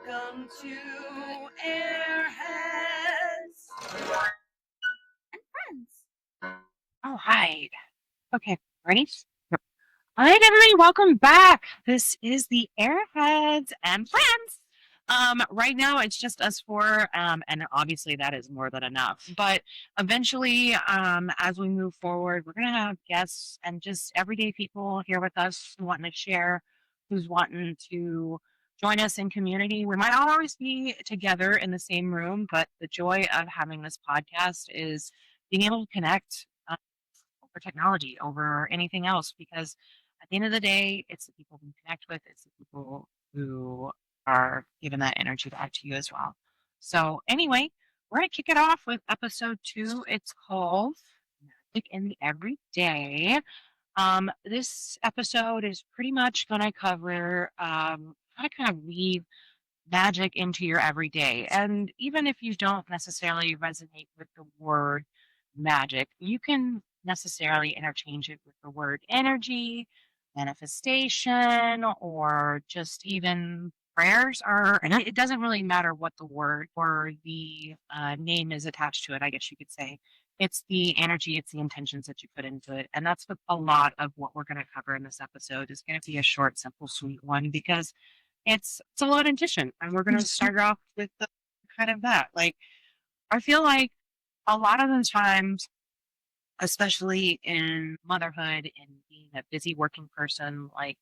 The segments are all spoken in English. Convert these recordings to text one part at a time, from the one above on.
Welcome to Airheads and Friends. All right. Okay. Ready? Yep. All right, everybody. Welcome back. This is the Airheads and Friends. Right now it's just us four, and obviously that is more than enough. But eventually, as we move forward, we're gonna have guests and just everyday people here with us who wanting to share, who's wanting to join us in community. We might not always be together in the same room, but the joy of having this podcast is being able to connect over technology, over anything else, because at the end of the day, it's the people we connect with, it's the people who are giving that energy back to you as well. So, anyway, we're going to kick it off with episode 2. It's called Magic in the Everyday. This episode is pretty much going to cover how to kind of weave magic into your everyday. And even if you don't necessarily resonate with the word magic, you can necessarily interchange it with the word energy, manifestation, or just even prayers. Or and it doesn't really matter what the word or the name is attached to it, I guess you could say. It's the energy, it's the intentions that you put into it. And that's what a lot of what we're going to cover in this episode is going to be a short, simple, sweet one because it's a lot of intention, and we're going to start off with the kind of that. Like, I feel like a lot of the times, especially in motherhood and being a busy working person, like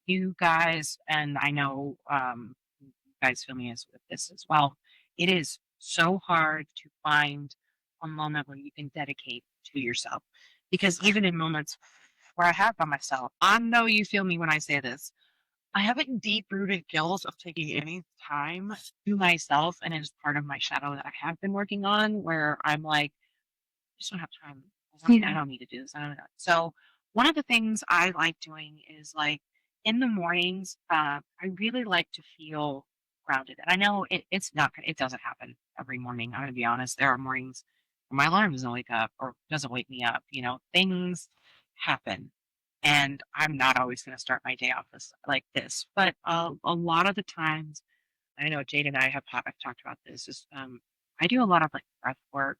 you guys, and I know you guys feel me as with this as well. It is so hard to find a moment where you can dedicate to yourself, because even in moments where I have by myself, I know you feel me when I say this. I have a deep rooted guilt of taking any time to myself, and it's part of my shadow that I have been working on where I'm like, I just don't have time. I don't need to do this. I don't know. So one of the things I like doing is like in the mornings, I really like to feel grounded. And I know it's not, it doesn't happen every morning. I'm going to be honest. There are mornings where my alarm doesn't wake up or doesn't wake me up. You know, things happen. And I'm not always going to start my day off like this. But a lot of the times, I know Jade and I have talked about this, is I do a lot of like breath work.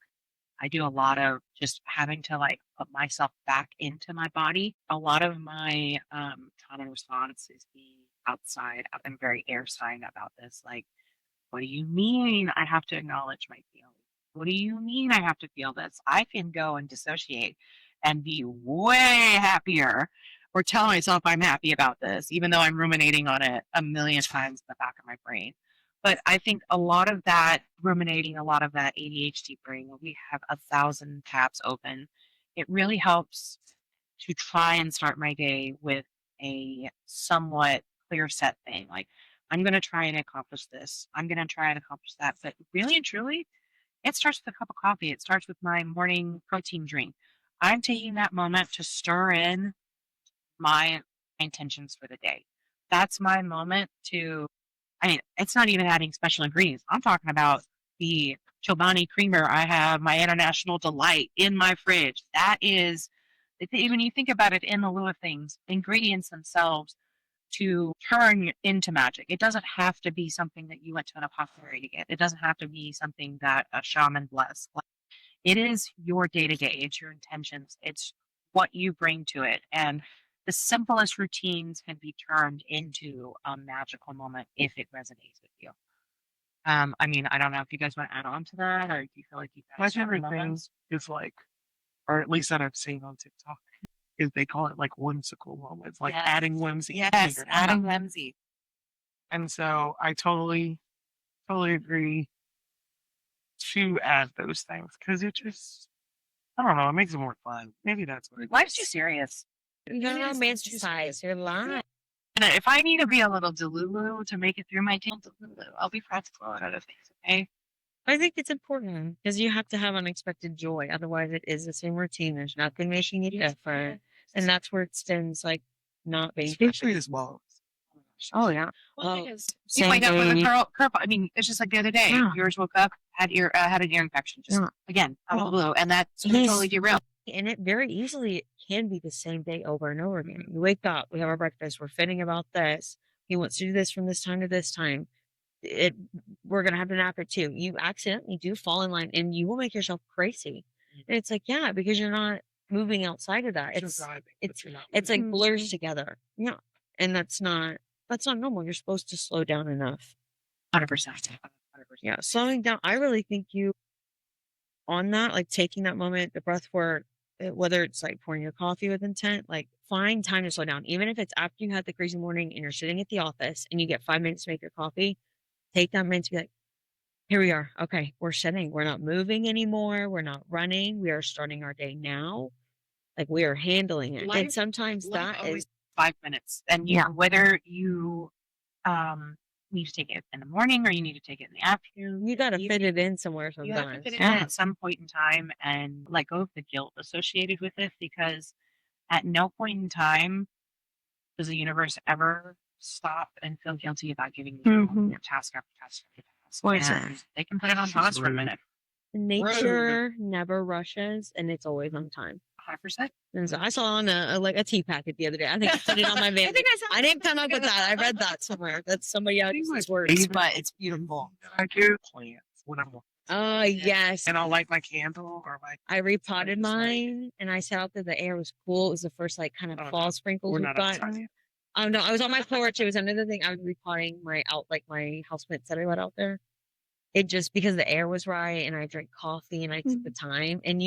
I do a lot of just having to like put myself back into my body. A lot of my trauma response is being outside. I'm very air sign about this. Like, what do you mean I have to acknowledge my feelings? What do you mean I have to feel this? I can go and dissociate and be way happier or tell myself I'm happy about this, even though I'm ruminating on it a million times in the back of my brain. But I think a lot of that ruminating, a lot of that ADHD brain, when we have 1,000 tabs open, it really helps to try and start my day with a somewhat clear set thing. Like, I'm going to try and accomplish this. I'm going to try and accomplish that. But really and truly, it starts with a cup of coffee. It starts with my morning protein drink. I'm taking that moment to stir in my intentions for the day. That's my moment to, I mean, it's not even adding special ingredients. I'm talking about the Chobani creamer. I have my International Delight in my fridge. That is, when you think about it in the lieu of things, ingredients themselves to turn into magic. It doesn't have to be something that you went to an apothecary to get. It doesn't have to be something that a shaman blessed. Like, it is your day to day. It's your intentions. It's what you bring to it. And the simplest routines can be turned into a magical moment if it resonates with you. I mean, I don't know if you guys want to add on to that, or do you feel like you My guys have favorite thing moments? is like, or at least that I've seen on TikTok, is they call it like whimsical moments, like Yes. adding whimsy. Yes, your adding day. whimsy. And so I totally agree to add those things because it just, I don't know, it makes it more fun. Maybe that's what it Life's is. too serious. You're romanticize your life. And if I need to be a little delulu to make it through my day, I'll be practical at other things, okay? I think it's important because you have to have unexpected joy. Otherwise, it is the same routine. There's nothing making it different. And that's where it stems like not being Especially as well. Oh, yeah. Well, because you wake up with a curl. I mean, it's just like the other day. Yeah. Yours woke up, had an ear infection, just Yeah. again, out of the blue, and that's Yes. totally derailed. And it very easily can be the same day over and over again. We wake up, we have our breakfast, we're fitting about this. He wants to do this from this time to this time. we're gonna have to nap at 2. You accidentally do fall in line, and you will make yourself crazy. And it's like, yeah, because you're not moving outside of that. It's like blurs together. Yeah, and that's not normal. You're supposed to slow down enough. 100%. Yeah, slowing down. I really think you on that, like taking that moment, the breath work, whether it's like pouring your coffee with intent, like find time to slow down. Even if it's after you had the crazy morning and you're sitting at the office and you get 5 minutes to make your coffee, take that minute to be like, here we are. Okay, we're sitting. We're not moving anymore. We're not running. We are starting our day now. Like we are handling it. And sometimes that is 5 minutes. And whether you need to take it in the morning or you need to take it in the afternoon, you got to fit it in somewhere you have to sometimes. fit it in at some point in time and let go of the guilt associated with it, because at no point in time does the universe ever stop and feel guilty about giving you task after task after task. And they can put it on pause for a minute. Nature never rushes, and it's always on time. 100%. And so I saw on a tea packet the other day. I think I put it on my van. I didn't come up with that. I read that somewhere. That's somebody else's words, but it's beautiful. I do plants when I'm. Oh yes. And I'll light my candle or I repotted mine, and I sat out there. The air was cool. It was the first like kind of fall sprinkles we've gotten. Oh no, I was on my porch. It was another thing. I was repotting my houseplants that I let out there. It just because the air was right, and I drank coffee, and I took the time, and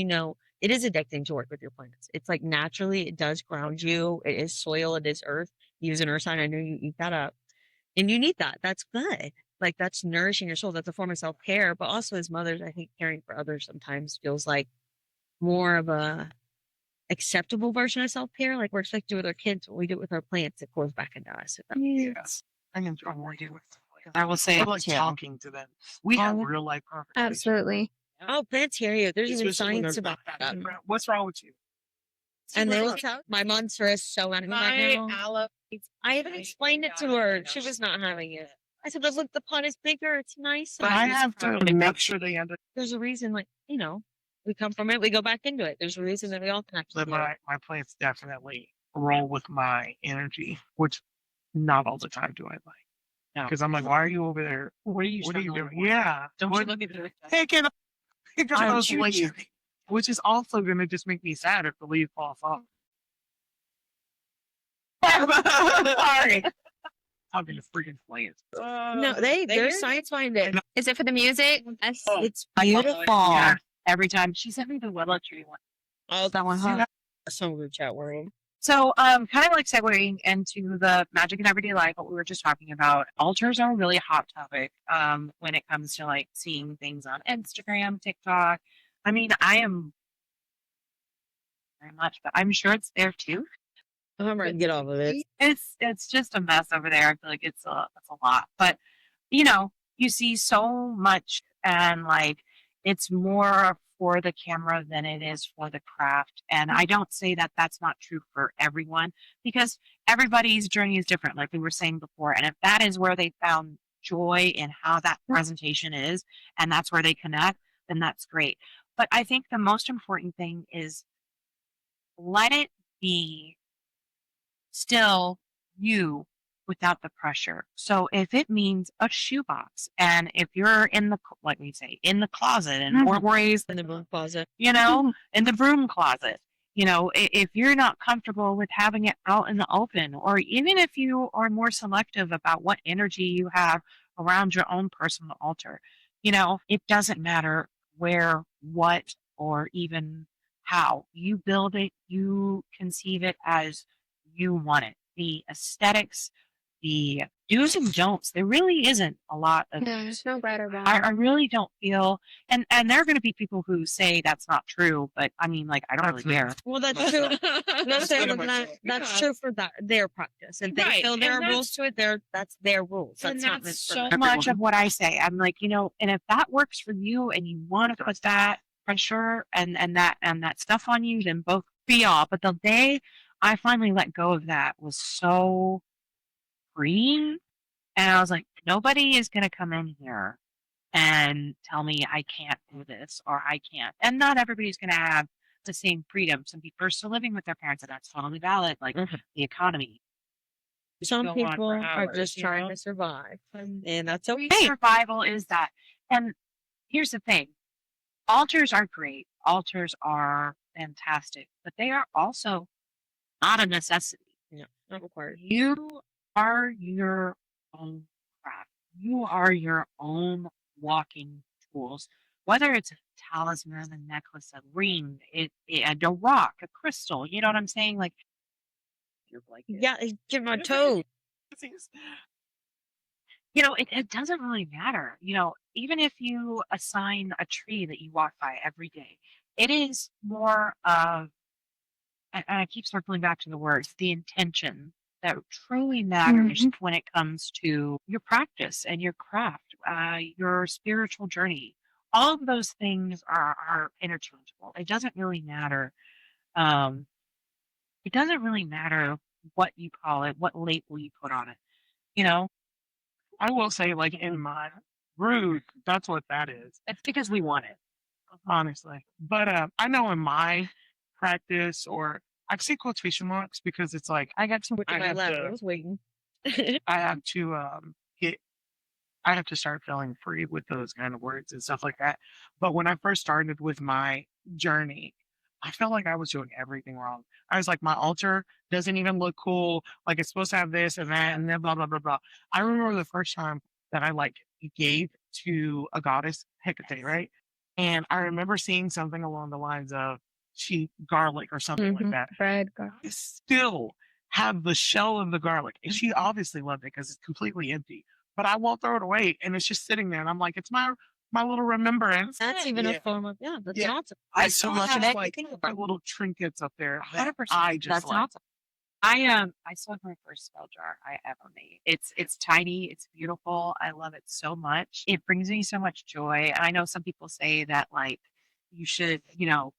it is addicting to work with your plants. It's like naturally it does ground you. It is soil. It is earth. You use an earth sign. I know you eat that up, and you need that. That's good. Like that's nourishing your soul. That's a form of self-care. But also as mothers, I think caring for others sometimes feels like more of a acceptable version of self-care. Like we're expected to do with our kids, when we do it with our plants, it pours back into us. Yes. I enjoy working with them. I will say, I like talking to them. We have real life conversations. Absolutely. Oh, plants hear you. There's even science about that. What's wrong with you? And they will tell my monster is so mad at me right now. I even explained it to her. She was not having it. I said, but look, the pot is bigger. It's nice. But I have to make sure they understand. There's a reason, like, we come from it, we go back into it. There's a reason that we all connect. But my plants definitely roll with my energy, which not all the time do I like. Because I'm like, why are you over there? What are you doing? Yeah. Don't you look at me? Hey, get up. Which is also going to just make me sad if the leaf falls off. Sorry. Talking to freaking plants. No, there's science behind it. Is it for the music? It's beautiful. Yeah. Every time she sent me the willow tree one. Oh, that one, huh? Some group chat world. So, kind of like segueing into the magic in everyday life, what we were just talking about, altars are a really hot topic when it comes to like seeing things on Instagram, TikTok. I mean, I am very much, but I'm sure it's there too. I'm ready to get off of it. It's just a mess over there. I feel like it's a lot, but you see so much, and like it's more for the camera than it is for the craft. And I don't say that that's not true for everyone, because everybody's journey is different, like we were saying before. And if that is where they found joy in how that presentation is, and that's where they connect, then that's great. But I think the most important thing is let it be still you without the pressure. So if it means a shoebox, and if you're in the, like we say, in the closet, and more worries in the broom closet, in the broom closet, if you're not comfortable with having it out in the open, or even if you are more selective about what energy you have around your own personal altar, it doesn't matter where, what, or even how you build it, you conceive it as you want it. The aesthetics, the do's and don'ts, there really isn't a lot of. No, there's no right or wrong. I really don't feel, and there are going to be people who say that's not true, but I mean, like, I don't really care. Well, that's true. That's true for their practice. If they feel there are rules to it, that's their rules. That's so much of what I say. I'm like, and if that works for you, and you want to put that pressure and that stuff on you, then both be all. But the day I finally let go of that was so freeing, and I was like, nobody is going to come in here and tell me I can't do this or I can't. And not everybody's going to have the same freedom. Some people are still living with their parents, and that's totally valid. Like the economy. Some go on people for are hours, just you trying know? to survive, and that's Free okay. survival is that. And here's the thing. Altars are great. Altars are fantastic, but they are also not a necessity. Yeah, not required. You are your own craft. You are your own walking tools. Whether it's a talisman, a necklace, a ring, a rock, a crystal. You know what I'm saying? Like your blanket. Yeah, give my toe. You know, it doesn't really matter. You know, even if you assign a tree that you walk by every day, it is more of, and I keep circling back to the words, the intention that truly matters when it comes to your practice and your craft, your spiritual journey. All of those things are interchangeable. It doesn't really matter. Um, it doesn't really matter what you call it, what label you put on it. You know, I will say, like in my root, that's what that is, it's because we want it. honestly. But I know in my practice, or I see quotation marks because it's like I got some with I my have left. to- I was waiting. I have to get. I have to start feeling free with those kind of words and stuff like that. But when I first started with my journey, I felt like I was doing everything wrong. I was like, my altar doesn't even look cool. Like it's supposed to have this and that and then blah blah blah blah. I remember the first time that I like gave to a goddess, Hecate, right? And I remember seeing something along the lines of she garlic or something like that. Bread. I still have the shell of the garlic, and she obviously loved it because it's completely empty. But I won't throw it away, and it's just sitting there. And I'm like, it's my little remembrance. That's even a form of that's Yeah. awesome. I so still much have of like my little trinkets up there. that 100%. I just That's like. awesome. I still have my first spell jar I ever made. It's tiny, it's beautiful. I love it so much. It brings me so much joy. And I know some people say that like you should, you know,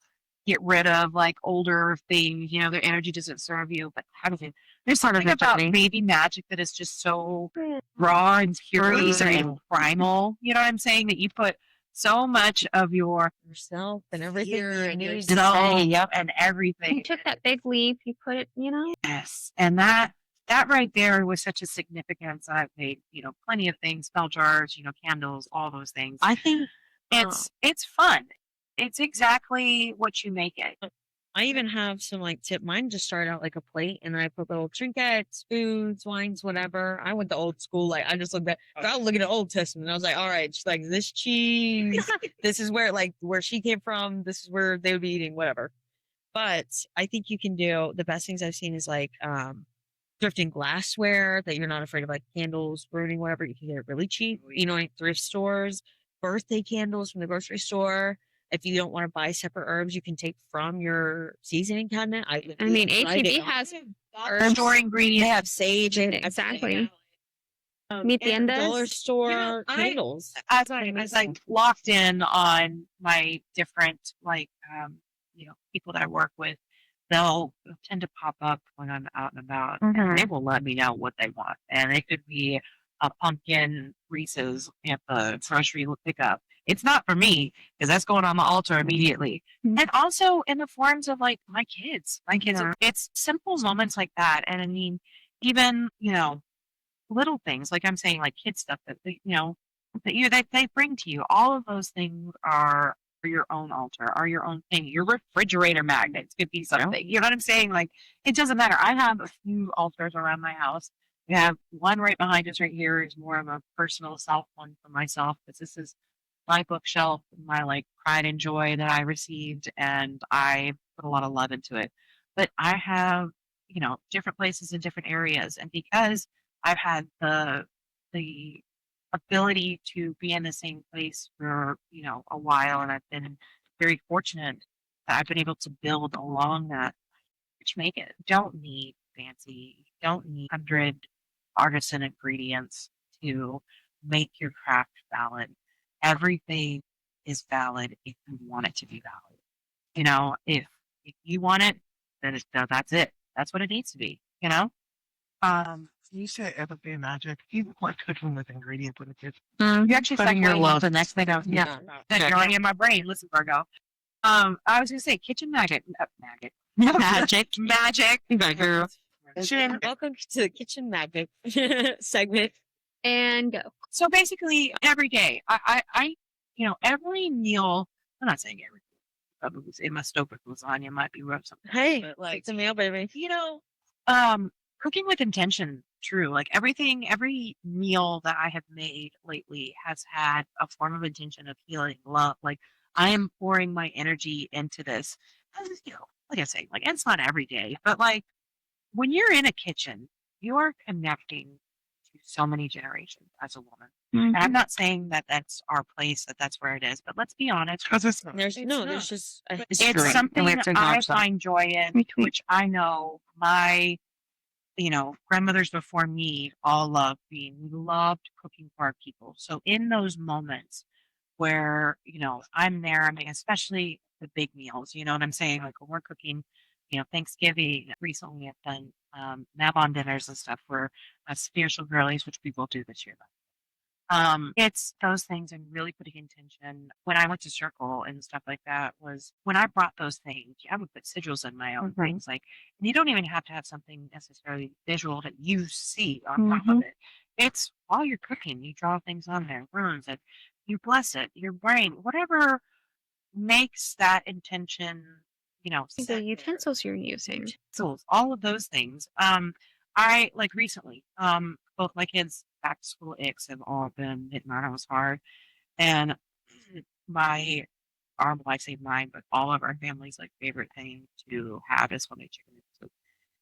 get rid of like older things, you know, their energy doesn't serve you. But how does it there's something about baby magic that is just so raw and pure and primal. You know what I'm saying? That you put so much of Yourself and everything you need to yourself say. and everything. You took that big leap, you put it, you know? Yes, and that right there was such a significance. I've made, you know, plenty of things, spell jars, you know, candles, all those things. I think It's fun. It's exactly what you make it. I even have some like tip. Mine just started out like a plate, and I put little trinkets, foods, wines, whatever. I went the old school. Like I just looked at, I was looking at Old Testament. And I was like, all right, she's like this cheese. This is where like where she came from. This is where they would be eating, whatever. But I think you can do the best things I've seen is like thrifting glassware that you're not afraid of like candles, ruining, whatever. You can get it really cheap. You know, like thrift stores, birthday candles from the grocery store. If you don't want to buy separate herbs, you can take from your seasoning cabinet. I mean, tried HEB it. has Herbs, store ingredients. They have sage. Exactly. And Mitiendas. dollar store You know, candles. As I locked in on my different like you know, people that I work with, they'll tend to pop up when I'm out and about. And they will let me know what they want, and it could be a pumpkin Reese's at the grocery pickup. It's not for me because that's going on the altar immediately. And also in the forms of like my kids. It's simple moments like that. And I mean, even, you know, little things like I'm saying, like kid stuff that you know that they bring to you. All of those things are your own altar, are your own thing. Your refrigerator magnets could be something. You know what I'm saying? Like it doesn't matter. I have a few altars around my house. We have one right behind us right here is more of a personal self one for myself, because this is my bookshelf, my like pride and joy that I received, and I put a lot of love into it. But I have, you know, different places in different areas, and because I've had the ability to be in the same place for, you know, a while, and I've been very fortunate that I've been able to build along that, which make it don't need fancy, don't need 100 artisan ingredients to make your craft valid. Everything is valid if you want it to be valid. You know, if you want it, then that's it. That's what it needs to be. You know. You said everything magic. You like cooking with ingredients with the kids. You actually Putting your your love. love. The next thing I was that you're already in my brain. Listen, Virgo. I was gonna say kitchen magic. Magic. Welcome to the Kitchen Magic segment. And go. So basically, every day, every meal. I'm not saying every. Probably say my stupid lasagna might be rough sometimes. Hey, but like it's a meal, baby. Cooking with intention. True. Like every meal that I have made lately has had a form of intention of healing, love. Like I am pouring my energy into this. And, like I say, like it's not every day, but like when you're in a kitchen, you are connecting to so many generations as a woman. And I'm not saying that that's our place, that's where it is, but let's be honest. Because it's not. There's just It's something I find joy in, which I know my grandmothers before me all loved being. We loved cooking for our people. So in those moments where, I'm there, I mean, especially the big meals, you know what I'm saying? Like when we're cooking, Thanksgiving, recently I've done Mabon dinners and stuff for spiritual girlies, which we will do this year. It's those things and really putting intention. When I went to Circle and stuff like that was when I brought those things, I would put sigils in my own things. Like, and you don't even have to have something necessarily visual that you see on top of it. It's while you're cooking, you draw things on there, runes it, you bless it, your brain, whatever makes that intention, The utensils you're using. Utensils, all of those things. I like recently, both my kids' back to school icks have all been hitting our house hard. And I say mine, but all of our family's like favorite thing to have is homemade chicken noodle soup.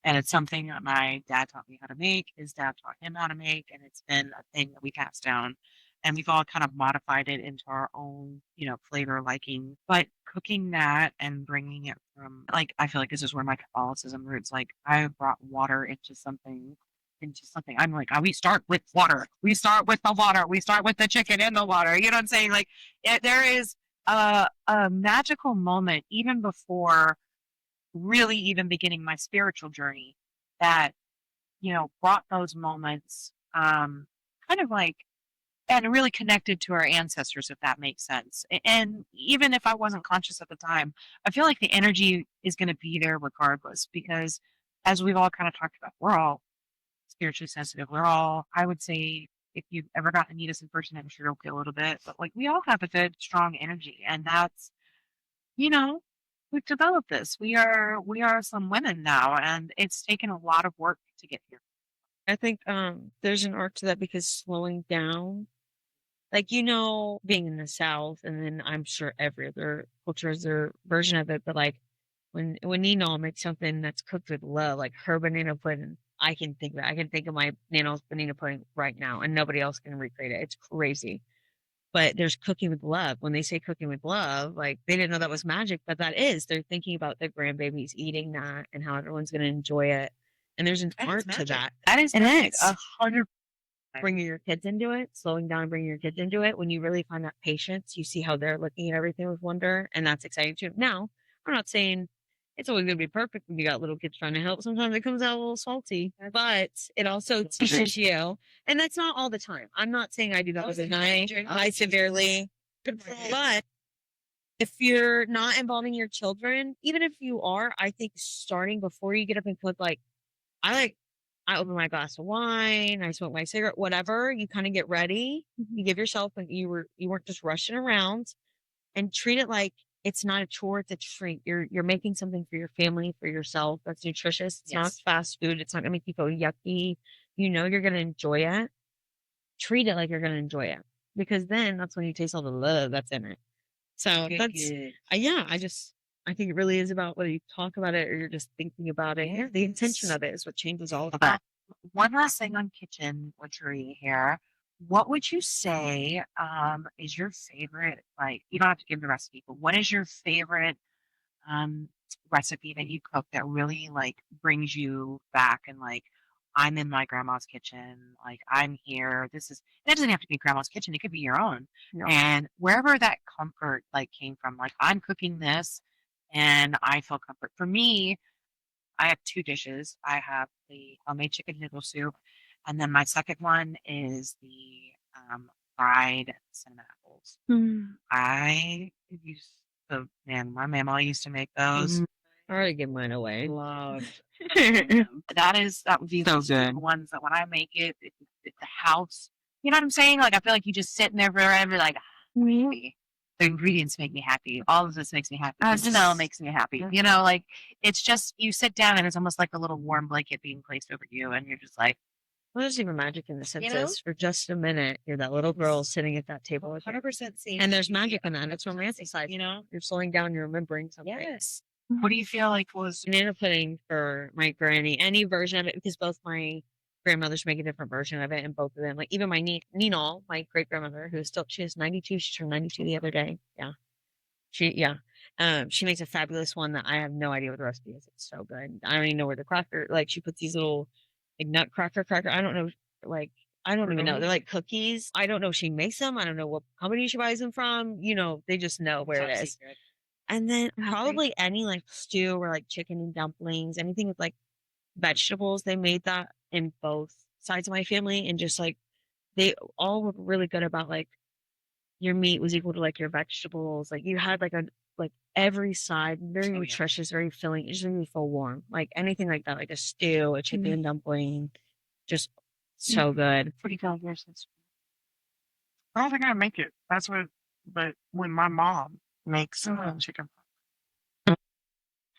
And it's something that my dad taught me how to make. His dad taught him how to make, and it's been a thing that we passed down. And we've all kind of modified it into our own, flavor liking. But cooking that and bringing it from, like, I feel like this is where my Catholicism roots. Like, I brought water into something. I'm like, we start with water. We start with the water. We start with the chicken in the water. You know what I'm saying? Like, there is a magical moment even before really even beginning my spiritual journey that, brought those moments, kind of like, and really connected to our ancestors, if that makes sense. And even if I wasn't conscious at the time, I feel like the energy is going to be there regardless, because as we've all kind of talked about, we're all spiritually sensitive. We're all, I would say, if you've ever gotten to meet us in person, I'm sure you'll feel a little bit, but like we all have a good, strong energy. And that's, we've developed this. We are some women now, and it's taken a lot of work to get here. I think there's an art to that, because slowing down, like, being in the South, and then I'm sure every other culture has their version of it, but like when Nino makes something that's cooked with love, like her banana pudding, I can think of my Nano's banana pudding right now, and nobody else can recreate it. It's crazy. But there's cooking with love. When they say cooking with love, like they didn't know that was magic, but that is. They're thinking about their grandbabies eating that and how everyone's going to enjoy it. And there's an art to that. That is magic. 100%. Bringing your kids into it, slowing down, bringing your kids into it. When you really find that patience, you see how they're looking at everything with wonder, and that's exciting too. Now, I'm not saying it's always going to be perfect when you got little kids trying to help. Sometimes it comes out a little salty, but it also teaches you. And that's not all the time. I'm not saying I do that with a I severely, but if you're not involving your children, even if you are, I think starting before you get up and cook, like I open my glass of wine, I smoke my cigarette, whatever, you kind of get ready. You give yourself, and you weren't just rushing around, and treat it like it's not a chore, it's a treat. You're making something for your family, for yourself, that's nutritious. It's not fast food. It's not gonna make you feel yucky. You're gonna enjoy it. Treat it like you're gonna enjoy it, because then that's when you taste all the love that's in it. So that's I think it really is about whether you talk about it or you're just thinking about it. Yeah, the intention of it is what changes all of that. One last thing on kitchen witchery here. What would you say is your favorite, like, you don't have to give the recipe, but what is your favorite recipe that you cook that really like brings you back and like, I'm in my grandma's kitchen, like I'm here. It doesn't have to be grandma's kitchen, it could be your own. No. And wherever that comfort like came from, like I'm cooking this and I feel comfort. For me, I have two dishes. I have the homemade chicken noodle soup, and then my second one is the fried cinnamon apples. I used my mama used to make those. I already give mine away. Love. That would be So those good. ones that when I make it, it's the house. You know what I'm saying? Like I feel like you just sitting there forever, like happy. The ingredients make me happy. All of this makes me happy. The smell makes me happy. You know, like it's just you sit down and it's almost like a little warm blanket being placed over you, and you're just like, Well, there's even magic in the sense know? is for just a minute, you're that little girl sitting at that table with you. 100% same. And there's magic in that. It's romanticized. You know? You're slowing down, you're remembering something. Yes. What do you feel like was? Banana pudding for my granny, any version of it, because both my grandmothers make a different version of it, and both of them, like even my Nina, my great grandmother, who is still, she is 92, she turned 92 the other day. Yeah. She makes a fabulous one that I have no idea what the recipe is. It's so good. I don't even know where the cracker, like she puts these little like nutcracker cracker. I don't know, like I don't even know. They're like cookies. I don't know if she makes them. I don't know what company she buys them from. You know, they just know where it is. And then probably any like stew or like chicken and dumplings, anything with like vegetables. They made that in both sides of my family, and just like they all were really good about like your meat was equal to like your vegetables. Like you had like every side, very nutritious, very filling. It just made me feel warm. Like anything like that, like a stew, a chicken and dumpling, just so good. Pretty good versus. I don't think I make it. That's what. But when my mom makes chicken,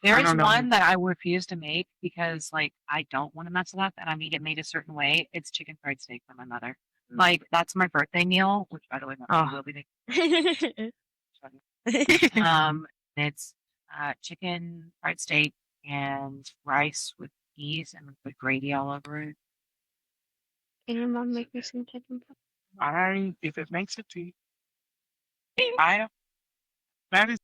There I is don't know. one that I refuse to make because, like, I don't want to mess it up, and I need it made a certain way. It's chicken fried steak for my mother. Like, that's my birthday meal, which, by the way, my mom will be making. It's chicken fried steak and rice with peas and with gravy all over it. Can your mom make me some chicken pie? if it makes it to you, I don't. That is.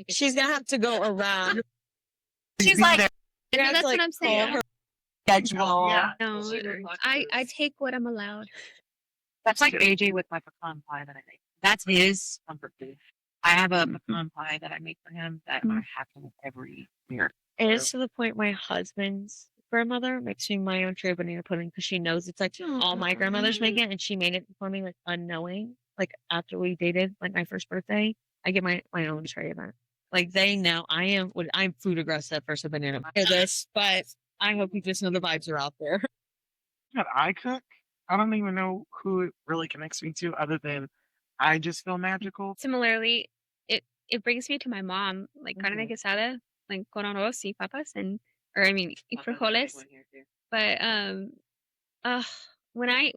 She's gonna have to go around. She's like, That's what I'm saying. Schedule. Yeah. No, I take what I'm allowed. that's like AJ with my pecan pie that I make. That's his comfort food. I have a pecan pie that I make for him that I have to make every year. It is to the point my husband's grandmother makes me my own tray of banana pudding because she knows it's like all my grandmothers make it, and she made it for me like unknowing. Like after we dated, like my first birthday, I get my own tray of that. Like they know I'm food aggressive for some banana pie. This, but I hope you just know the vibes are out there. That I cook. I don't even know who it really connects me to, other than I just feel magical. Similarly, it brings me to my mom, like carne quesada, like con arroz y papas, y frijoles. But when I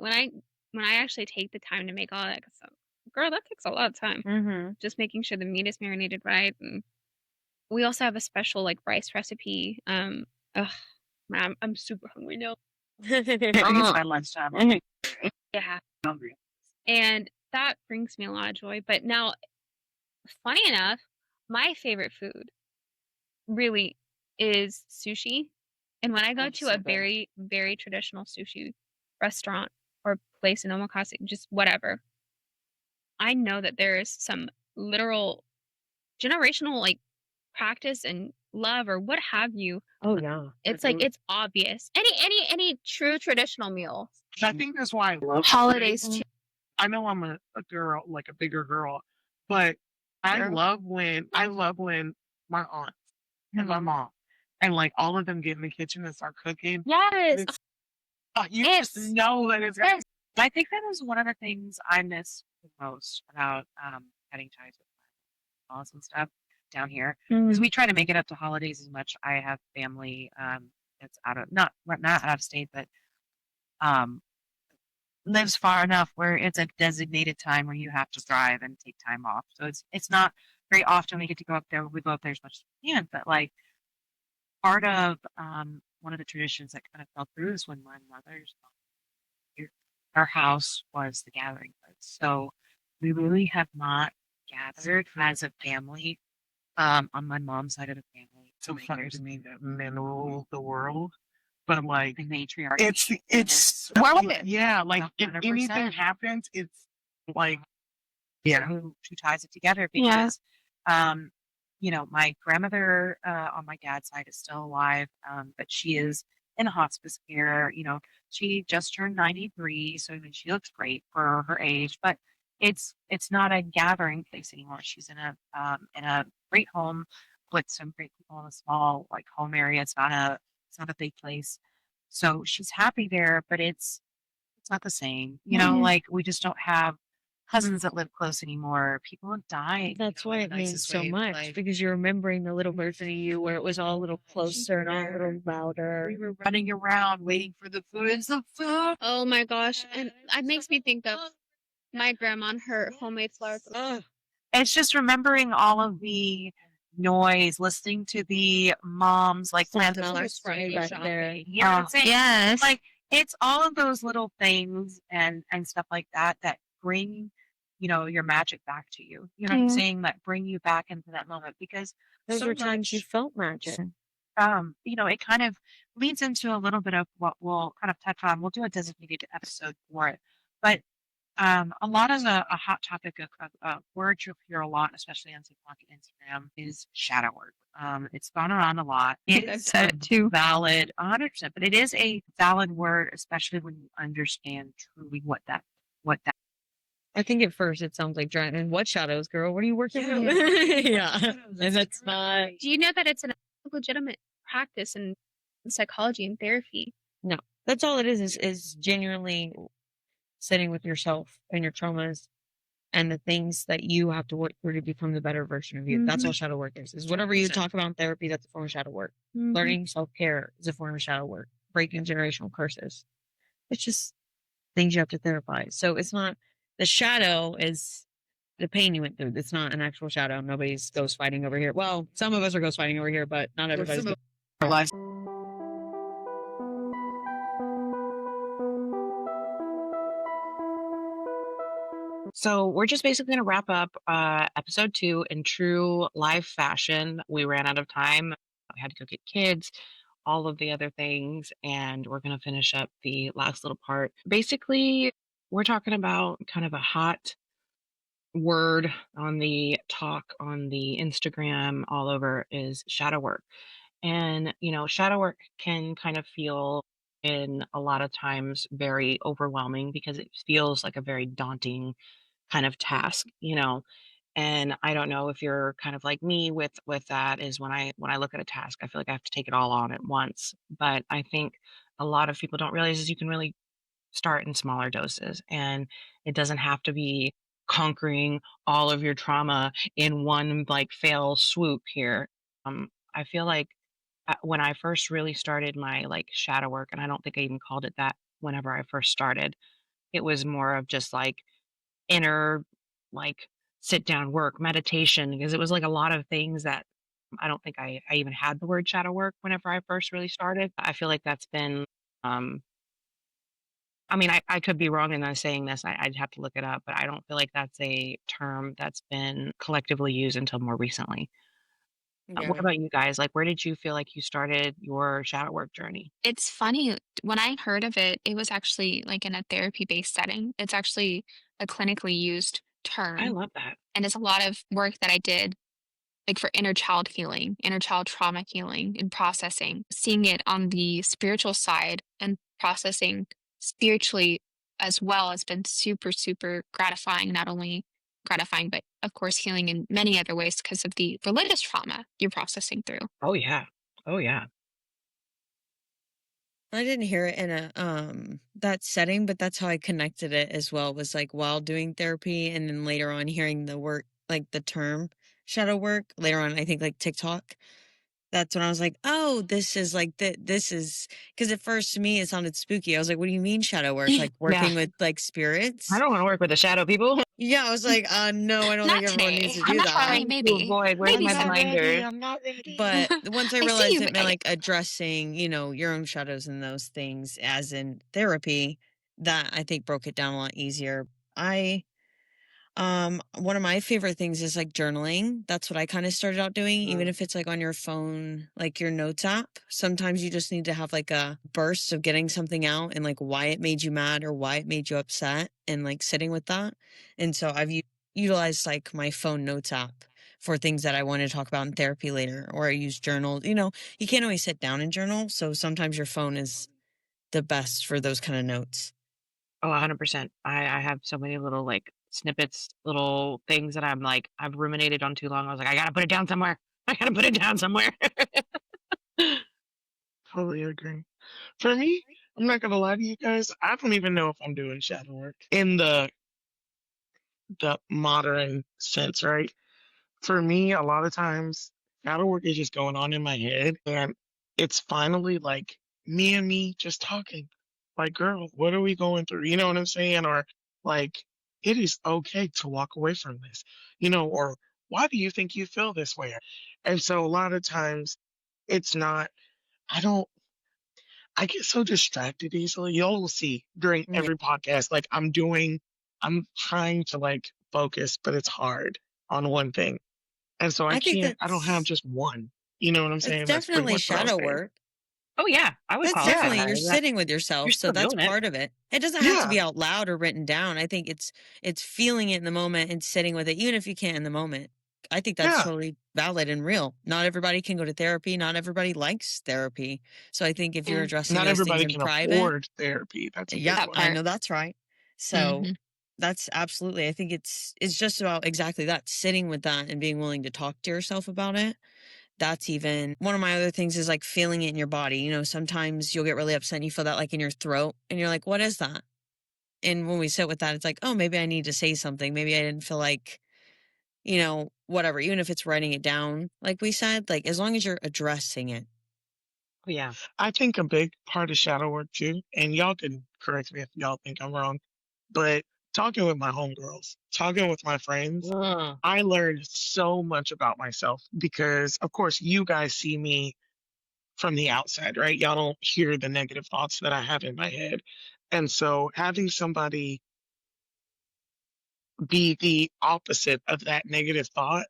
actually take the time to make all that, 'cause, girl, that takes a lot of time. Just making sure the meat is marinated right, and we also have a special like rice recipe. Man, I'm super hungry now. It's my lunchtime. Yeah, Hungry. and that brings me a lot of joy. But now, funny enough, my favorite food really is sushi. And when I go to a very, very traditional sushi restaurant or place in Omakase, just whatever, I know that there is some literal generational like practice and love or what have you. Oh yeah. It's like it's obvious. Any true traditional meal. I think that's why I love Holidays cooking. too. I know I'm a girl, like a bigger girl, but I love when my aunt and my mom and like all of them get in the kitchen and start cooking. Yes. You just know that it's. Yes. I think that is one of the things I miss the most about cutting ties with my in-laws and stuff down here because we try to make it up to holidays as much. I have family that's not out of state, but lives far enough where it's a designated time where you have to drive and take time off. So it's not very often we get to go up there. We go up there as much as we can, but like part of one of the traditions that kind of fell through is when my mother's our house was the gathering place. So we really have not gathered as a family on my mom's side of the family. So funny to me that men rule the world, but like the matriarchy. it's yeah, like if 100%. anything happens, it's like who ties it together because my grandmother on my dad's side is still alive, but she is in hospice care. She just turned 93, so I mean she looks great for her age, but it's not a gathering place anymore. She's in a great home with some great people in a small like home area. It's not a big place. So she's happy there, but it's not the same. You know, like we just don't have cousins that live close anymore. People have died. That's why it means so much, because you're remembering the little version of you where it was all a little closer and all a little louder. We were running around waiting for the food. It's the food. Oh my gosh. And it makes me think of my grandma and her homemade flour. It's just remembering all of the noise, listening to the moms like plant the Smells spray back there. You know what I'm saying? Yes. Like it's all of those little things and stuff like that that bring, you know, your magic back to you. You know what I'm saying? That bring you back into that moment because Those so were times you much, felt magic. you know, it kind of leads into a little bit of what we'll kind of touch on. We'll do a designated episode for it, but a lot of a hot topic of words you'll hear a lot, especially on TikTok and Instagram, is shadow work. It's gone around a lot. I've said it too. Valid, 100%, but it is a valid word, especially when you understand truly what that. I think at first it sounds like giant. And what shadows, girl? What are you working with? Yeah. And that's not. Do you know that it's a legitimate practice in psychology and therapy? No, that's all it is genuinely sitting with yourself and your traumas and the things that you have to work through to become the better version of you. That's all shadow work is whatever you talk about in therapy, that's a form of shadow work. Learning self-care is a form of shadow work. Breaking generational curses. It's just things you have to therapize. So it's not, the shadow is the pain you went through. It's not an actual shadow. Nobody's ghost fighting over here. Well, some of us are ghost fighting over here, but not everybody's. So we're just basically going to wrap up episode 2 in true live fashion. We ran out of time. We had to go get kids, all of the other things, and we're going to finish up the last little part. Basically, we're talking about kind of a hot word on the talk on the Instagram all over is shadow work. And, you know, shadow work can kind of feel in a lot of times very overwhelming because it feels like a very daunting kind of task, you know. And I don't know if you're kind of like me with that is when I look at a task, I feel like I have to take it all on at once. But I think a lot of people don't realize is you can really start in smaller doses and it doesn't have to be conquering all of your trauma in one like fail swoop here. I feel like when I first really started my like shadow work, and I don't think I even called it that whenever I first started, it was more of just like inner like sit down work, meditation, because it was like a lot of things that I don't think I even had the word shadow work whenever I first really started. I feel like that's been I mean, I could be wrong in saying this. I'd have to look it up, but I don't feel like that's a term that's been collectively used until more recently. What about you guys? Like, where did you feel like you started your shadow work journey? It's funny. When I heard of it, it was actually like in a therapy-based setting. It's actually a clinically used term. I love that. And it's a lot of work that I did like for inner child healing, inner child trauma healing and processing, seeing it on the spiritual side and processing spiritually as well has been super, super gratifying. Not only gratifying, but of course, healing in many other ways because of the religious trauma you're processing through. Oh, yeah. Oh, yeah. I didn't hear it in a that setting, but that's how I connected it as well, was like while doing therapy and then later on hearing the word, like the term shadow work later on, I think like TikTok. That's when I was like, oh, this is like this is, because at first to me it sounded spooky. I was like, what do you mean shadow work? Like working with like spirits? I don't want to work with the shadow people. Yeah, I was like, no, I don't Not think everyone today. needs to I'm do not that. trying, maybe. Avoid. Where's Maybe my someday. reminder? I'm not ready. But once I I see realized you, it meant like addressing, you know, your own shadows and those things as in therapy, that I think broke it down a lot easier. One of my favorite things is like journaling. That's what I kind of started out doing, even if it's like on your phone, like your notes app. Sometimes you just need to have like a burst of getting something out and like why it made you mad or why it made you upset and like sitting with that. And so I've utilized like my phone notes app for things that I want to talk about in therapy later, or I use journals. You know, you can't always sit down and journal. So sometimes your phone is the best for those kind of notes. Oh, 100%. I have so many little like snippets, little things that I'm like, I've ruminated on too long. I was like, I gotta put it down somewhere. I gotta put it down somewhere. Totally agree. For me, I'm not gonna lie to you guys. I don't even know if I'm doing shadow work in the modern sense, right? For me, a lot of times shadow work is just going on in my head, and it's finally like me and me just talking. Like, girl, what are we going through? You know what I'm saying? Or like, it is okay to walk away from this, or why do you think you feel this way? And so a lot of times it's not, I don't, I get so distracted easily. Y'all will see during Yeah. every podcast, like I'm trying to like focus, but it's hard on one thing. And so I think I don't have just one. You know what I'm it's saying? That's pretty definitely much what I was shadow saying. work. Oh yeah, I would That's qualify Yeah. definitely that you're as that. sitting with You're yourself, so still that's doing it. part of it. It doesn't have to Yeah. be out loud or written down. I think it's feeling it in the moment and sitting with it, even if you can't in the moment. I think that's Yeah. totally valid and real. Not everybody can go to therapy. Not everybody likes therapy. So I think if you're Yeah. addressing Not those things everybody in can private, afford therapy. That's a big yeah, That one. I part. know that's right. So Mhm. that's absolutely. I think it's just about exactly that, sitting with that and being willing to talk to yourself about it. That's even one of my other things is like feeling it in your body. Sometimes you'll get really upset and you feel that like in your throat and you're like, what is that? And when we sit with that, it's like, oh, maybe I need to say something. Maybe I didn't feel like, whatever, even if it's writing it down, like we said, like as long as you're addressing it. Oh, yeah. I think a big part of shadow work too, and y'all can correct me if y'all think I'm wrong, but talking with my homegirls, talking with my friends, I learned so much about myself because, of course, you guys see me from the outside, right? Y'all don't hear the negative thoughts that I have in my head. And so having somebody be the opposite of that negative thought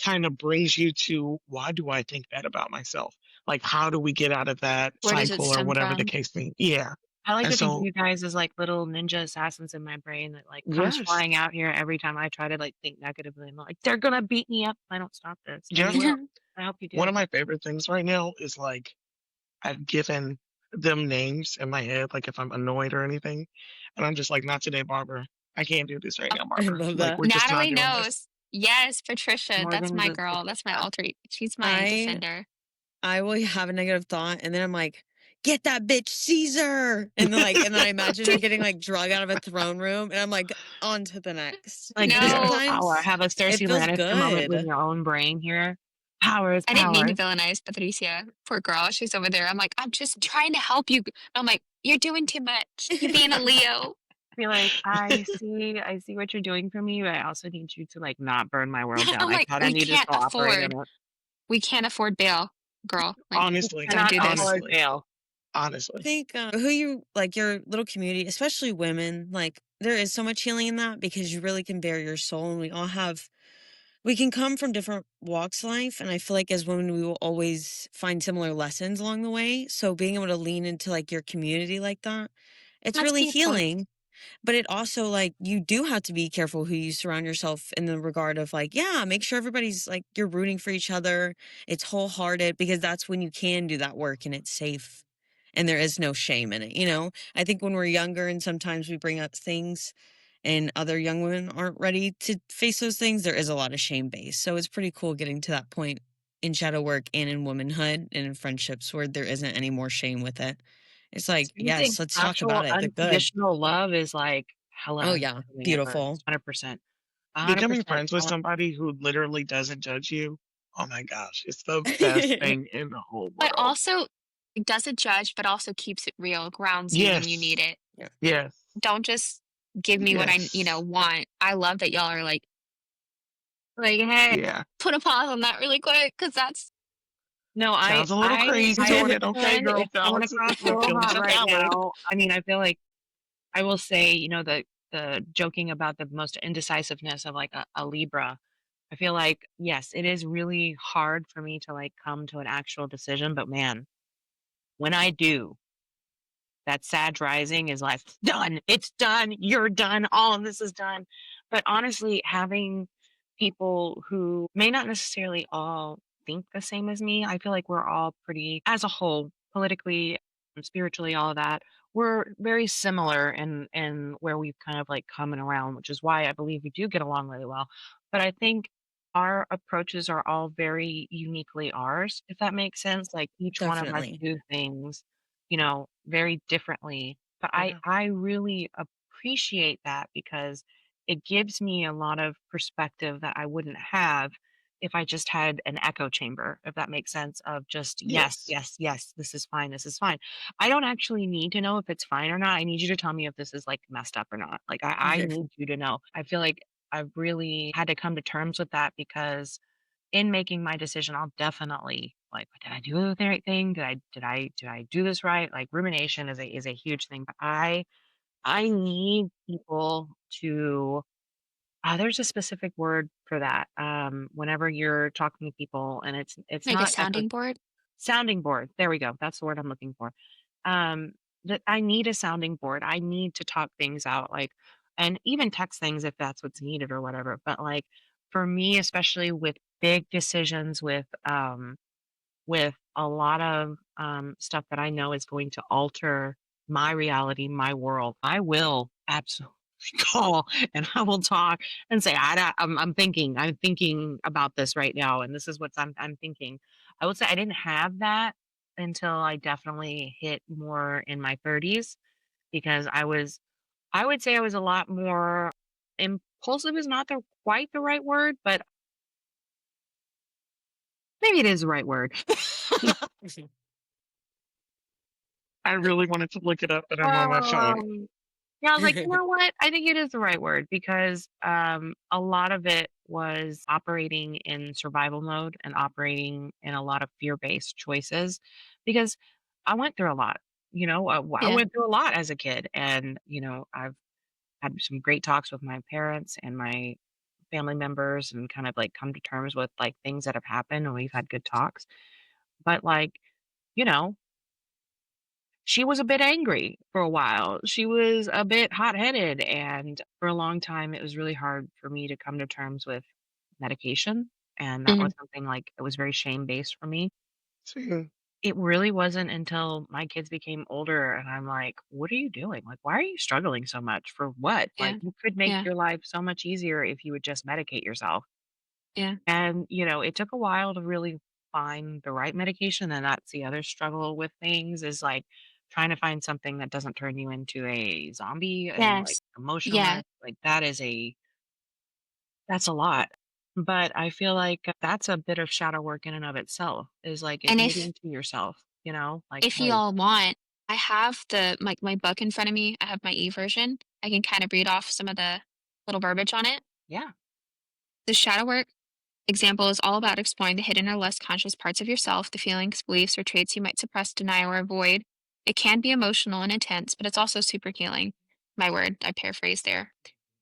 kind of brings you to why do I think that about myself? Like, how do we get out of that Where does it cycle or stem whatever the from? case may be? Yeah. I like And to think of so, you guys as like little ninja assassins in my brain that like comes yes, flying out here every time I try to like think negatively. I'm like, they're gonna beat me up if I don't stop this. And yeah. you will. I hope you One do. of my favorite things right now is like I've given them names in my head, like if I'm annoyed or anything. And I'm just like, not today, Barbara. I can't do this right now, I Barbara. love Like, that. we're just not Natalie doing this. knows. Yes, Patricia. That's Morgan my the girl. That's my yeah. alter. She's my I defender. I will have a negative thought and then I'm like, get that bitch Caesar. And then I imagine her getting like drug out of a throne room and I'm like, on to the next. Like Because this is No, power. sometimes Have a it Cersei feels Lannister moment with good. your own brain here. Power is I didn't mean power. to villainize Patricia. Poor girl. She's over there. I'm like, I'm just trying to help you. I'm like, you're doing too much. You're being a Leo. Be like, I see what you're doing for me, but I also need you to like not burn my world down. I'm I like, kind of need to cooperate in it. we can't afford bail, girl. Like, Honestly, don't Cannot do this. afford honestly, bail. I honestly. think who you like your little community, especially women, like there is so much healing in that because you really can bare your soul and we can come from different walks of life. And I feel like as women, we will always find similar lessons along the way. So being able to lean into like your community like that, it's That's really beautiful. healing. But it also like you do have to be careful who you surround yourself in the regard of like, yeah, make sure everybody's like you're rooting for each other. It's wholehearted because that's when you can do that work and it's safe. And there is no shame in it. I think when we're younger and sometimes we bring up things and other young women aren't ready to face those things, there is a lot of shame based. So it's pretty cool getting to that point in shadow work and in womanhood and in friendships where there isn't any more shame with it. It's like, Do you think yes, let's talk actual about it. The good. unconditional love is like hella Oh yeah, unfulfilling at first? beautiful. 100%. Becoming 100%. friends with somebody who literally doesn't judge you, oh my gosh, it's the best thing in the whole But world. also, it doesn't judge, but also keeps it real, grounds you when you need Yes. it. Yeah. Yes. Don't just give me what I, Yes. want. I love that y'all are like, hey, Yeah. put a pause on that really quick because that's No, Sounds a little crazy I on it. Okay, understand. girl. It's coming Fellas, across a we're little feeling hot some right that way. now. I mean, I feel like I will say, the joking about the most indecisiveness of like a Libra. I feel like, yes, it is really hard for me to like come to an actual decision, but man, when I do, that Sag rising is like, done. It's done. You're done. All of this is done. But honestly, having people who may not necessarily all think the same as me, I feel like we're all pretty, as a whole, politically, spiritually, all of that, we're very similar in where we've kind of like coming around, which is why I believe we do get along really well. But I think our approaches are all very uniquely ours, if that makes sense. Like each one of us Definitely. do things, very differently. But Yeah. I really appreciate that because it gives me a lot of perspective that I wouldn't have if I just had an echo chamber, if that makes sense, of just yes, Yes. yes, yes, this is fine, this is fine. I don't actually need to know if it's fine or not. I need you to tell me if this is like messed up or not. Like I need you to know. I feel like I've really had to come to terms with that because in making my decision, I'll definitely like, did I do the right thing? Did I do this right? Like rumination is a huge thing. But I need people to there's a specific word for that. Whenever you're talking to people and it's Like a not echo sounding board? sounding board. There we go. That's the word I'm looking for. Um, that I need a sounding board. I need to talk things out, like, and even text things if that's what's needed or whatever. But like for me, especially with big decisions, with a lot of stuff that I know is going to alter my reality, my world, I will absolutely call and I will talk and say, I'm thinking about this right now, and this is what I'm thinking. I would say I didn't have that until I definitely hit more in my 30s because I would say I was a lot more impulsive is not quite the right word, but maybe it is the right word. I really wanted to look it up, but I'm on my phone. Yeah, I was like, you know what? I think it is the right word because a lot of it was operating in survival mode and operating in a lot of fear-based choices because I went through a lot. I Yeah. went through a lot as a kid, and I've had some great talks with my parents and my family members, and kind of like come to terms with like things that have happened, and we've had good talks. But like, you know, she was a bit angry for a while. She was a bit hot-headed, and for a long time, it was really hard for me to come to terms with medication, and that Mhm. was something, like, it was very shame-based for me. See, It really wasn't until my kids became older, and I'm like, "What are you doing? Like, why are you struggling so much? For what? Like, Yeah. you could make Yeah. your life so much easier if you would just medicate yourself." Yeah. And, it took a while to really find the right medication, and that's the other struggle with things is, like, trying to find something that doesn't turn you into a zombie and, like, Yes. Yeah. emotionless, like, that's a lot. But I feel like that's a bit of shadow work in and of itself, is, like, And if admitting to yourself, like, if you "Hey." all want, I have my book in front of me. I have my e-version. I can kind of read off some of the little verbiage on it. Yeah. The shadow work example is all about exploring the hidden or less conscious parts of yourself, the feelings, beliefs, or traits you might suppress, deny, or avoid. It can be emotional and intense, but it's also super healing. My word, I paraphrase there.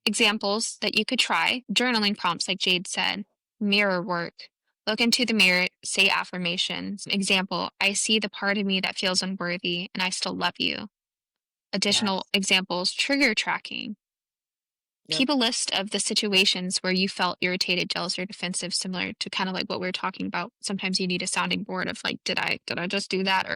Examples that you could try journaling prompts, like Jade said, mirror work. Look into the mirror, say affirmations. Example, I see the part of me that feels unworthy and I still love you. Additional Yes. examples, trigger tracking. Yep. Keep a list of the situations where you felt irritated, jealous, or defensive, similar to kind of like what we were talking about. Sometimes you need a sounding board of like, did I just do that? Or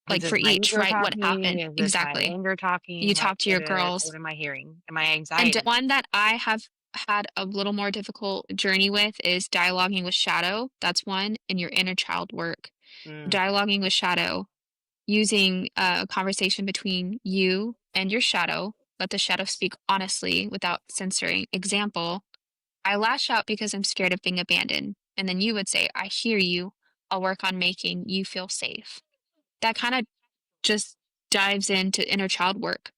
Is like this for my each, ego right? What talking? happened? Is this my Exactly. anger You talking? Like, talk to your what girls. am I hearing? Am I And anxiety? one that I have had a little more difficult journey with is dialoguing with shadow. That's one, and your inner child work. Mm, Dialoguing with shadow, using a conversation between you and your shadow. Let the shadow speak honestly without censoring. Example, I lash out because I'm scared of being abandoned. And then you would say, I hear you. I'll work on making you feel safe. That kind of just dives into inner child work,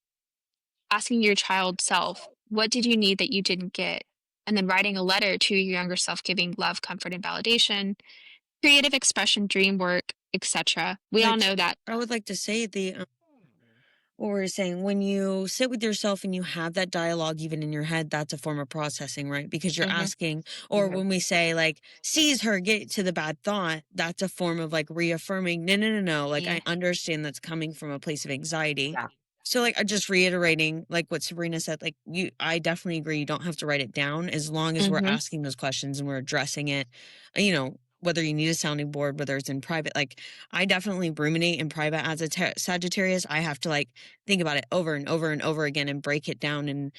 asking your child self, what did you need that you didn't get? And then writing a letter to your younger self, giving love, comfort, and validation, creative expression, dream work, etc. We all know that. I would like to say what we're saying, when you sit with yourself and you have that dialogue even in your head, that's a form of processing, right? Because you're Mhm. asking, or yeah, when we say like seize her, get to the bad thought, that's a form of like reaffirming, no, no, no, no, like Yeah. I understand that's coming from a place of anxiety. yeah. So like just reiterating like what Sabrina said, like I definitely agree, you don't have to write it down as long as we're Mhm. asking those questions and we're addressing it, you know, whether you need a sounding board, whether it's in private. Like, I definitely ruminate in private as a Sagittarius. I have to like think about it over and over and over again and break it down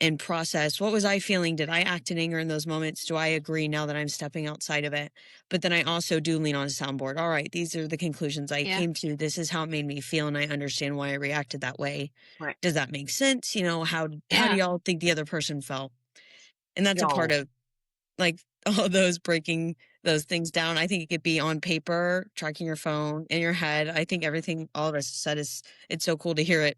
and process what was I feeling. Did I act in anger in those moments? Do I agree now that I'm stepping outside of it? But then I also do lean on a soundboard. All right, these are the conclusions I came to. This is how it made me feel, and I understand why I reacted that way. Right. Does that make sense? You know, how do y'all think the other person felt? And that's a part of like all those breaking those things down. I think it could be on paper, tracking your phone, in your head. I think everything all of us said is, it's so cool to hear it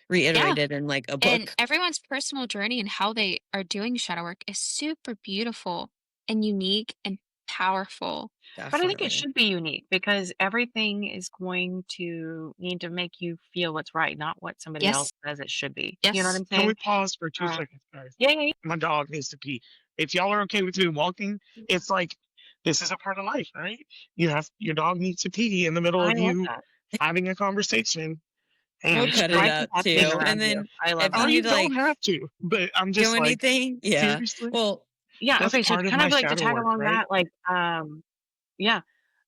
reiterated in like a book. And everyone's personal journey and how they are doing shadow work is super beautiful and unique and powerful. But I think it should be unique because everything is going to need to make you feel what's right, not what somebody else says it should be. You know what I'm saying? Can we pause for 2 seconds, guys? Yeah. My dog needs to pee. If y'all are okay with me walking, it's like, this is a part of life, right? Your dog needs to pee in the middle of you having a conversation. We'll cut it up too. And then if you don't have to, but I'm just do like, anything. Yeah. Seriously? Well, yeah. That's Okay. So part of kind of my like to shadow tag work, along right? that, like, yeah,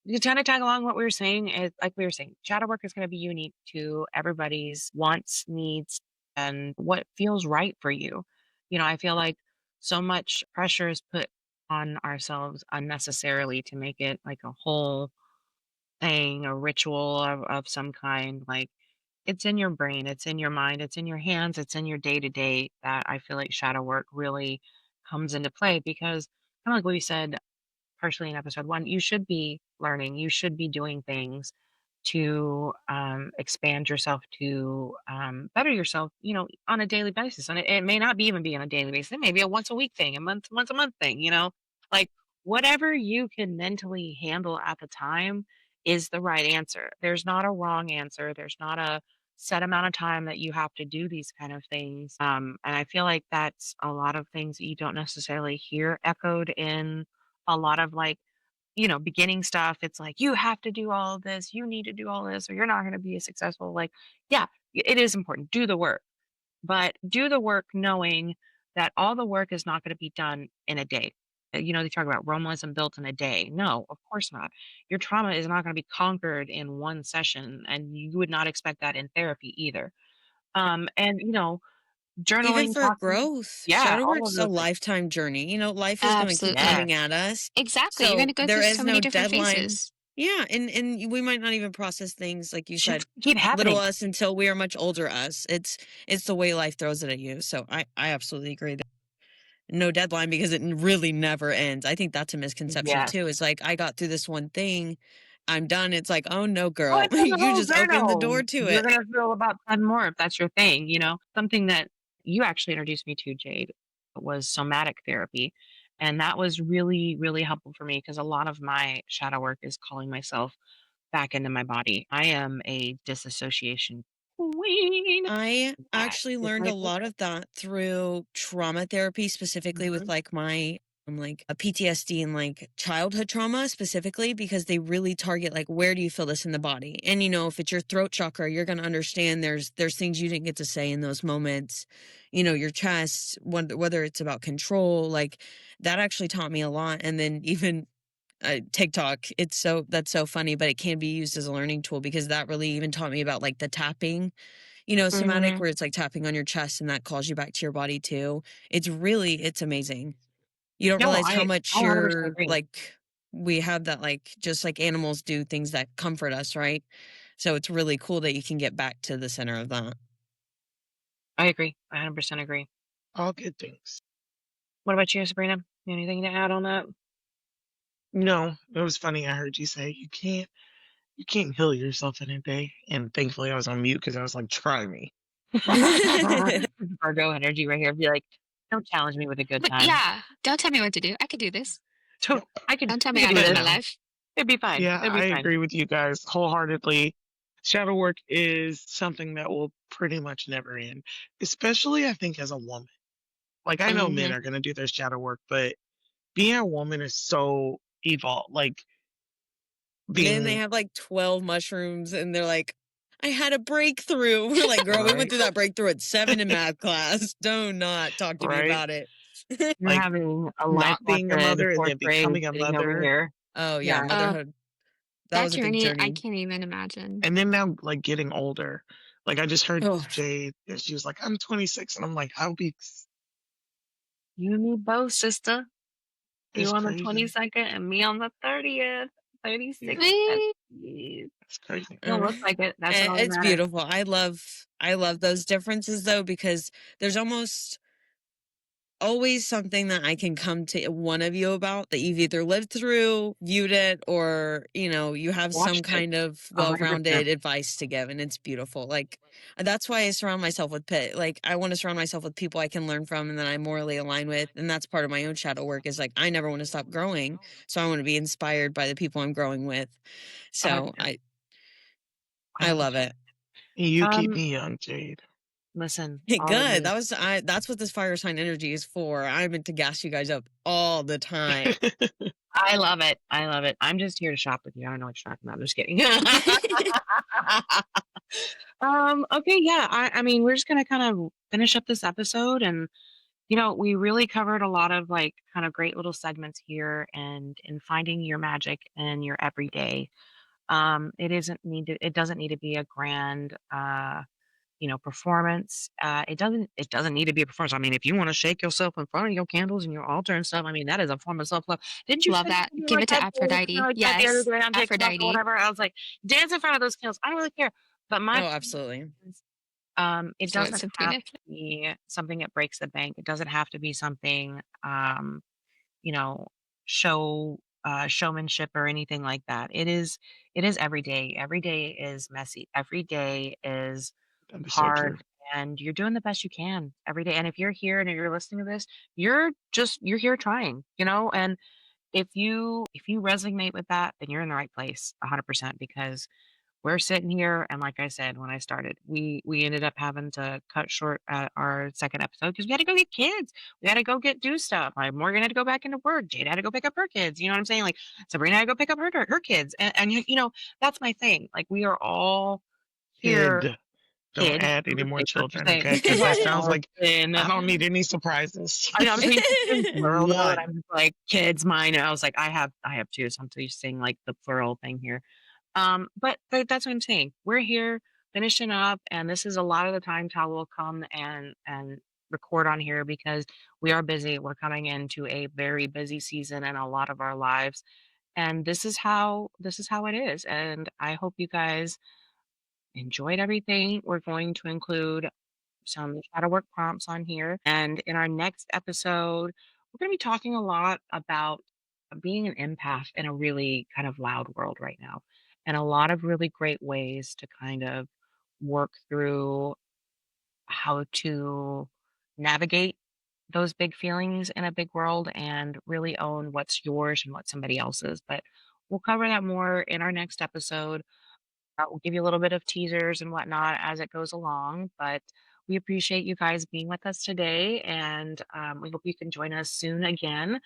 to kind of tag along what we were saying is like we were saying, shadow work is going to be unique to everybody's wants, needs, and what feels right for you. You know, I feel like so much pressure is put on ourselves unnecessarily to make it like a whole thing, a ritual of some kind. Like, it's in your brain, it's in your mind, it's in your hands, it's in your day to day that I feel like shadow work really comes into play because, kind of like what we said partially in episode 1, you should be learning, you should be doing things to expand yourself, to better yourself, you know, on a daily basis. And it may not be even be on a daily basis. It may be a once a week thing, once a month thing, you know, like whatever you can mentally handle at the time is the right answer. There's not a wrong answer. There's not a set amount of time that you have to do these kind of things. And I feel like that's a lot of things that you don't necessarily hear echoed in a lot of like, you know, beginning stuff. It's like, you have to do all of this, you need to do all this, or you're not going to be successful. Like, yeah, it is important. Do the work, but do the work knowing that all the work is not going to be done in a day. You know, they talk about Rome wasn't built in a day. No, of course not. Your trauma is not going to be conquered in one session, and you would not expect that in therapy either. And you know, journaling, even for talking, growth, yeah, shadow all work's of a those things. lifetime journey. You know, life is going to keep Absolutely. coming at us. Exactly. So You're going to go there through is so no many different deadline. phases. Yeah, and we might not even process things like you Shit said, keep happening. little us until we are much older us. It's the way life throws it at you. So I absolutely agree that no deadline because it really never ends. I think that's a misconception Yeah. too. It's like I got through this one thing, I'm done. It's like, oh no, Oh, girl, it's in the you whole just opened the door journal. to You're it. gonna feel about 10 more if that's your thing, you know? Something that you actually introduced me to, Jade, was somatic therapy. And that was really, really helpful for me because a lot of my shadow work is calling myself back into my body. I am a disassociation queen. I That actually is learned my a lot focus. of that through trauma therapy, specifically with Mhm. like my like a PTSD and like childhood trauma specifically because they really target like where do you feel this in the body? And you know, if it's your throat chakra, you're going to understand there's things you didn't get to say in those moments. You know, your chest, whether it's about control, like that actually taught me a lot. And then even TikTok, that's so funny, but it can be used as a learning tool because that really even taught me about like the tapping, you know, somatic, Mhm. where it's like tapping on your chest and that calls you back to your body too. It's amazing. You don't No, realize how I much 100% you're agree. like, we have that, like, just like animals do things that comfort us, right? So it's really cool that you can get back to the center of that. I agree. I 100% agree. All good things. What about you, Sabrina? Anything to add on that? No, it was funny. I heard you say you can't heal yourself in a day. And thankfully I was on mute because I was like, try me. Virgo energy right here. Be like, don't challenge me with a good But time. yeah, don't tell me what to do. I could do this. So I can Don't tell we me can how do to this. live my life. It'd be fine. Yeah, It'd be I fine. agree with you guys wholeheartedly. Shadow work is something that will pretty much never end, especially I think as a woman. Like I know men Mhm. are going to do their shadow work, but being a woman is so evolved. Like Men, they being have like 12 mushrooms and they're like, I had a breakthrough. We're like, girl, we went right, through that breakthrough at 7 in math class. Do not talk to me right, about it. You're like having a life not being a lesson in mother and fourth then grade becoming a sitting over mother. here. Oh yeah, Yeah. motherhood. That That was a big journey, I journey. can't even imagine. And then now, like getting older, like I just heard Oh, Jade, and she was like, "I'm 26," and I'm like, "I'll be." You and me both, sister. It's You on the crazy. 22nd and me on the 30th. 36. Sweet. It's crazy. Don't look like it. That's all that it's matters. beautiful. I love those differences though, because there's almost always something that I can come to one of you about that you've either lived through, viewed it, or you have some Watched it. kind of 100%. well-rounded advice to give, and it's beautiful. Like that's why I surround myself with like I want to surround myself with people I can learn from and that I morally align with, and that's part of my own shadow work. Is like I never want to stop growing, so I want to be inspired by the people I'm growing with. So I love it. You keep me young, Jade. Listen, Good. That's what this fire sign energy is for. I meant to gas you guys up all the time. I love it. I love it. I'm just here to shop with you. I don't know what you're talking about. I'm just kidding. Okay, yeah. I mean, we're just gonna kind of finish up this episode, and we really covered a lot of like kind of great little segments here, and in finding your magic in your everyday. It doesn't need to be a grand performance. It doesn't need to be a performance. I mean, if you want to shake yourself in front of your candles and your altar and stuff, I mean, that is a form of self-love. Didn't you Love say that. something Give like it to that, Jade? Aphrodite. Like that the other Yes. day on TikTok or Aphrodite. whatever? I was like, dance in front of those candles. I don't really care. But my absolutely. it So doesn't have to be something that breaks the bank. It doesn't have to be something you know, showmanship or anything like that. It is every day. Every day is messy. Every day is That'd be so hard, true. and you're doing the best you can every day. And if you're here and you're listening to this, you're here trying, and if you resonate with that, then you're in the right place 100%, because we're sitting here, and like I said when I started, we ended up having to cut short our second episode because we had to go get kids. We had to go do stuff. Like Morgan had to go back into work. Jade had to go pick up her kids. You know what I'm saying? Like Sabrina had to go pick up her kids. And that's my thing. Like we are all here. Kid. Don't add any more children, okay? Because Because that sounds like I I don't need any surprises. know I'm saying plural, though, and One. I'm just like kids, mine. And I was like, I have two, so I'm just saying like the plural thing here. But that's what I'm saying. We're here finishing up, and this is a lot of the times how we'll come and record on here because we are busy. We're coming into a very busy season in a lot of our lives, and this is how it is. And I hope you guys enjoyed everything. We're going to include some shadow work prompts on here, and in our next episode, we're going to be talking a lot about being an empath in a really kind of loud world right now, and a lot of really great ways to kind of work through how to navigate those big feelings in a big world and really own what's yours and what somebody else's. But we'll cover that more in our next episode. We'll give you a little bit of teasers and whatnot as it goes along, but we appreciate you guys being with us today, and we hope you can join us soon again.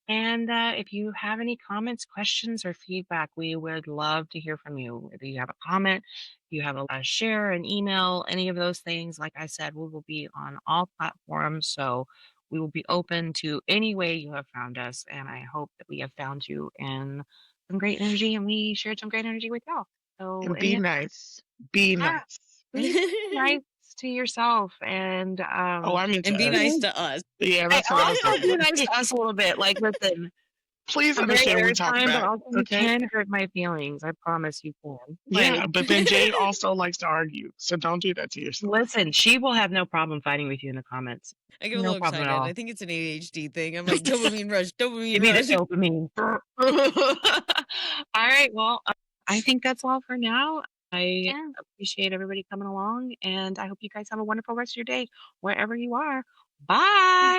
And if you have any comments, questions, or feedback, we would love to hear from you. If you have a comment, you have a share, an email, any of those things, like I said, we will be on all platforms. So we will be open to any way you have found us. And I hope that we have found you in some great energy, and we shared some great energy with y'all. So And be nice. Be nice. Be nice to yourself, and I mean, and be nice to us. Yeah, that's what I was also be saying. nice to us a little bit. Like, listen, Please I'm very understand what we're talking airtime, but about. also you Okay. can hurt my feelings. I promise you can. Yeah, Like, but then Jade also likes to argue, so don't do that to yourself. listen, she will have no problem fighting with you in the comments. I get a No little problem excited. at all. I think it's an ADHD thing. I'm like, dopamine rush, dopamine Give me the rush. dopamine. All right, well, I think that's all for now. I appreciate everybody coming along, and I hope you guys have a wonderful rest of your day wherever you are. Bye.